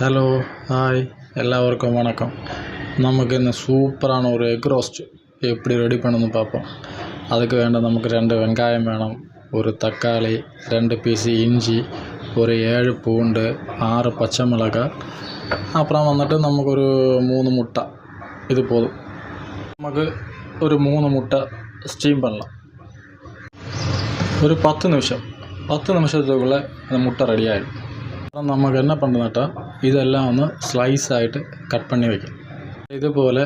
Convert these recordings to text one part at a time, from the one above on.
Hello hi എല്ലാവർക്കും வணக்கம். நமக்கு இந்த சூப்பரான ஒரு எக் ரோஸ்ட் எப்படி ரெடி பண்ணணும்னு பார்ப்போம். அதுக்கு வேண்ட நமக்கு 2 வெங்காயம் வேணும், ஒரு தக்காளி, 2 பீஸு இஞ்சி, ஒரு 7 பூண்டு, 6 பச்சை மிளகாய், அப்புறம் வந்துட்டு நமக்கு ஒரு 3 முட்டை. இது போதும். நமக்கு ஒரு 3 முட்டை ஸ்டீம் பண்ணலாம். ஒரு 10 நிமிஷத்துக்குள்ளே அந்த முட்டை ரெடி ஆகிடும். அப்புறம் நமக்கு என்ன பண்ணுறதுட்டா, இதெல்லாம் வந்து ஸ்லைஸ் ஆகிட்டு கட் பண்ணி வைக்கணும். இது போல்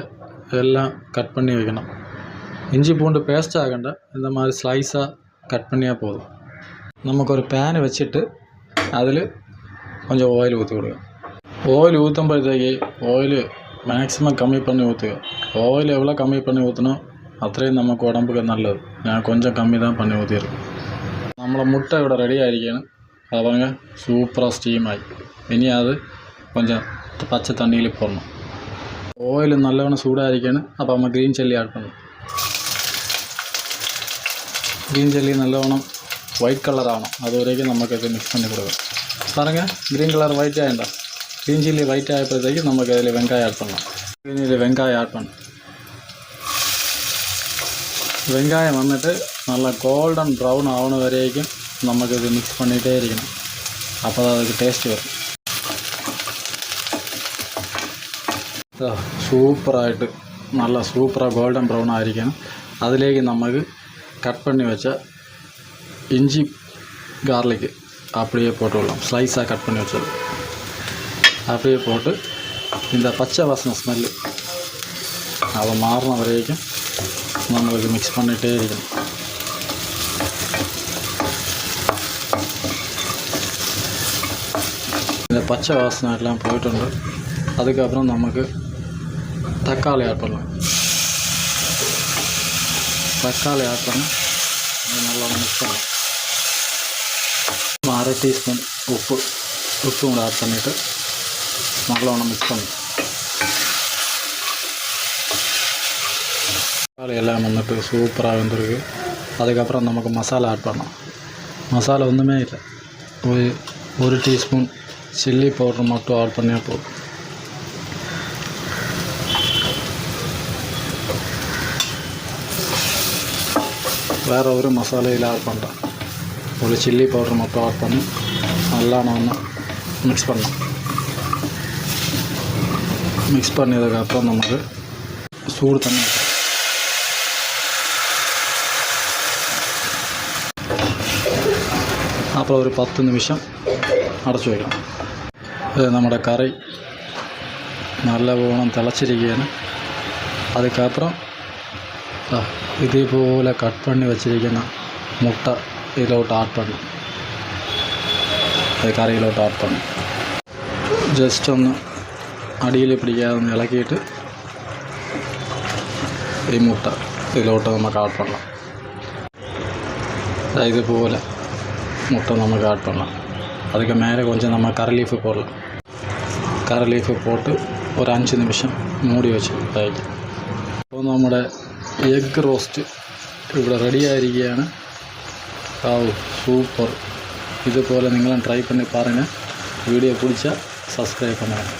எல்லாம் கட் பண்ணி வைக்கணும். இஞ்சி பூண்டு பேஸ்ட் ஆகണ്ട, இந்த மாதிரி ஸ்லைஸாக கட் பண்ணியாக போதும். நமக்கு ஒரு பேன் வச்சுட்டு அதில் கொஞ்சம் ஆயில் ஊற்றி கொடுங்க. ஆயில் ஊற்றும்போதேக்கு ஆயில் மேக்ஸிமம் கம்மி பண்ணி ஊற்றுங்க. ஆயில் எவ்வளோ கம்மி பண்ணி ஊற்றணும் அത്രയും നമുക്ക് உடம்புக்கு நல்லது. நான் கொஞ்சம் கம்மி தான் பண்ணி ஊற்றிருக்கேன். നമ്മളെ മുട്ട ഇവിടെ റെഡി ആയിരിക്കുകയാണ്. அவங்க சூப்பராக ஸ்டீம் ஆகி இனி அது கொஞ்சம் பச்சை தண்ணியில் போடணும். ஆயில் நல்லவண்ணம் சூடாയിരിക്കുകയാണ്. അപ്പോൾ நம்ம ഗ്രീൻ ചില്ലി ആഡ് பண்ணணும். ഗ്രീൻ ചില്ലി நல்லவண்ணம் ஒயிட் கலர் ஆகணும். அது வரைக்கும் நமக்கு இது மிக்ஸ் பண்ணி கொடுக்கும். பாருங்கள், க்ரீன் கலர் ஒயிட் ஆகிட்டா. க்ரீன் சில்லி ஒயிட் ஆகிப்போதைக்கு நமக்கு அதில் வெங்காயம் ஆட் பண்ணலாம். இதில் வெங்காயம் ஆட் பண்ணணும். வெங்காயம் வந்துட்டு நல்லா கோல்டன் ப்ரௌன் ஆகண வரைக்கும் நமக்கு இது மிக்ஸ் பண்ணிகிட்டே இருக்கணும். அப்போ தான் அதுக்கு டேஸ்ட் வரும். சூப்பராகிட்டு நல்லா சூப்பராக கோல்டன் ப்ரௌன் ஆகிருக்கணும். அதிலேக்கு நமக்கு கட் பண்ணி வச்ச இஞ்சி கார்லிக்கு அப்படியே போட்டு விடலாம். ஸ்லைஸாக கட் பண்ணி வச்சது அப்படியே போட்டு இந்த பச்சை வாசனை ஸ்மெல்லு அதை மாறின வரைக்கும் நம்மளுக்கு மிக்ஸ் பண்ணிகிட்டே இருக்கணும். இந்த பச்சை வாசனை எல்லாம் போயிட்டு அதுக்கப்புறம் நமக்கு தக்காளி ஆட் பண்ணலாம். தக்காளி ஆட் பண்ணி நல்லா மிக்ஸ் பண்ணலாம். 1/2 டீஸ்பூன் உப்பு கூட ஆட் பண்ணிவிட்டு நல்லா ஒன்று மிக்ஸ் பண்ணலாம். தக்காளி எல்லாம் வந்துட்டு சூப்பராக வந்துருக்கு. அதுக்கப்புறம் நமக்கு மசாலா ஆட் பண்ணலாம். மசாலா ஒன்றுமே இல்லை, ஒரு டீஸ்பூன் சில்லி பவுடர் மட்டும் ஆட் பண்ணியா போதும். வேறு ஒரு மசாலையில் ஆட் பண்ணுறேன். ஒரு சில்லி பவுடர் மட்டும் ஆட் பண்ணி நல்லா நான் மிக்ஸ் பண்ணலாம். மிக்ஸ் பண்ணதுக்கப்புறம் நமக்கு சூடு தண்ணி அப்புறம் ஒரு 10 நிமிஷம் அடைச்சி வைக்கலாம். ഇത് നമ്മുടെ കറി നല്ലവണ്ണം തിളച്ചിരിക്കുകയാണ്. அதுக்கப்புறம் ഇതേപോലെ കട്ട് பண்ணி വച്ചിരിക്കുന്ന മുട്ട ഇതിലോട്ട് ആഡ് பண்ணி അത് കറിയിലോട്ട് ആഡ് பண்ணி ജസ്റ്റ് ഒന്ന് അടിയിൽ പിടിക്കാതെ ഒന്ന് ഇളക്കിയിട്ട് ഈ മുട്ട ഇതിലോട്ട് നമുക്ക് ആഡ് பண்ணலாம். ഇതുപോലെ முட்டை நமக்கு ஆட் பண்ணலாம். அதுக்கு மேலே கொஞ்சம் நம்ம கரை லீஃபு போடலாம். கரை லீஃபு போட்டு ஒரு 5 நிமிஷம் മൂടി വെച്ച് കഴിക്കും. അപ്പോൾ നമ്മുടെ എഗ് റോസ്റ്റ് ഇവിടെ റെഡി ആയിരിക്കുകയാണ്. സൂപ്പർ. ഇതുപോലെ നിങ്ങളും ട്രൈ பண்ணி பாருங்கள். வீடியோ பிடிச்சா சப்ஸ்கிரைப் பண்ணுங்கள்.